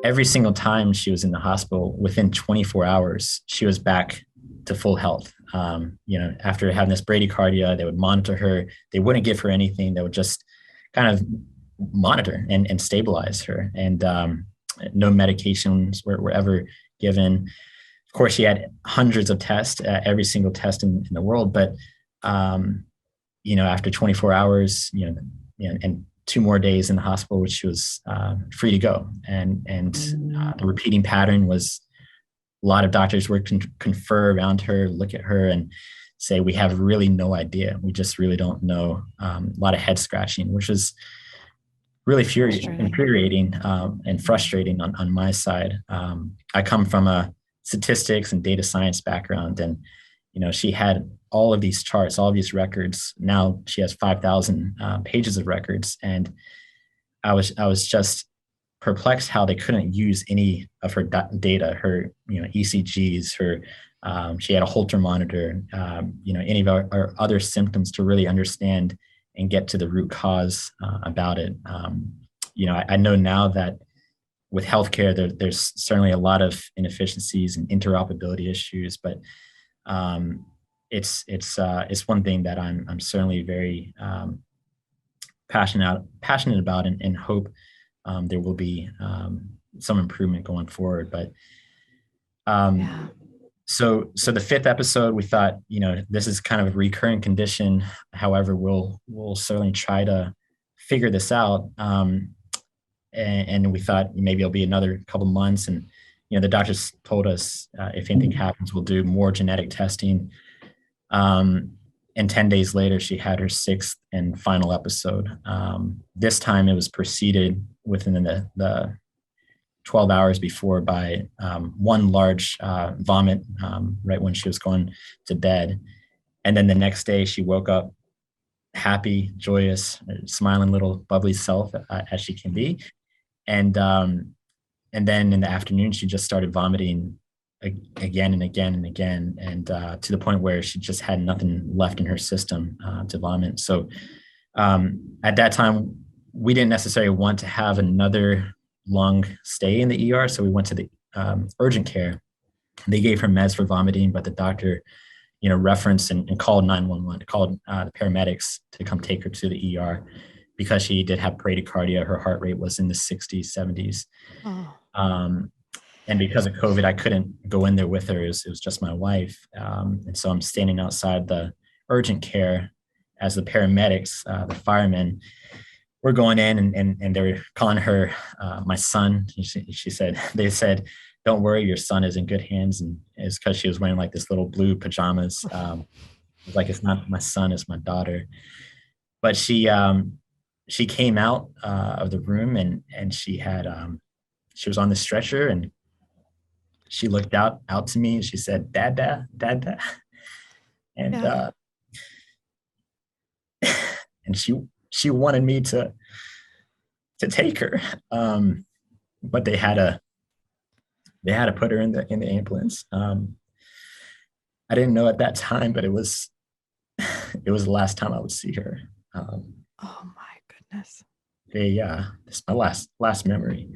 every single time she was in the hospital, within 24 hours, she was back to full health. After having this bradycardia, they would monitor her. They wouldn't give her anything. They would just kind of monitor and stabilize her. And no medications were ever given. Of course, she had hundreds of tests, every single test in the world. But after 24 hours, and 2 more days in the hospital, which she was free to go. And the repeating pattern was a lot of doctors would confer around her, look at her, and say, "We have really no idea. We just really don't know." A lot of head scratching, which is really infuriating and frustrating on my side. I come from a statistics and data science background, and she had all of these charts, all of these records. Now she has 5,000 pages of records, and I was just perplexed how they couldn't use any of her data, her ECGs, her she had a Holter monitor, any of our other symptoms to really understand and get to the root cause about it. I know now that with healthcare, there's certainly a lot of inefficiencies and interoperability issues, but it's one thing that I'm certainly very passionate about, and hope there will be some improvement going forward. But Yeah. so the fifth episode, we thought, this is kind of a recurring condition. However, we'll certainly try to figure this out. And we thought maybe it'll be another couple months. And the doctors told us if anything happens, we'll do more genetic testing. And 10 days later, she had her sixth and final episode. This time it was preceded within the 12 hours before by one large vomit right when she was going to bed. And then the next day she woke up happy, joyous, smiling little bubbly self as she can be. And then in the afternoon, she just started vomiting again and again and again, and to the point where she just had nothing left in her system to vomit. So at that time, we didn't necessarily want to have another long stay in the ER, so we went to the urgent care. They gave her meds for vomiting, but the doctor, referenced and called 911, called the paramedics to come take her to the ER because she did have bradycardia. Her heart rate was in the 60s, 70s. Oh. And because of COVID, I couldn't go in there with her. It was just my wife. And so I'm standing outside the urgent care as the paramedics, the firemen, were going in, and they were calling her my son. She said, they said, "Don't worry, your son is in good hands." And it's because she was wearing like this little blue pajamas. Like, it's not my son, it's my daughter. But she came out of the room, and she was on the stretcher, and she looked out to me, and she said, "Dada, Dada." And Yeah. and she wanted me to take her, but they had to put her in the ambulance. I didn't know at that time, but it was the last time I would see her. Oh my goodness. It's my last memory.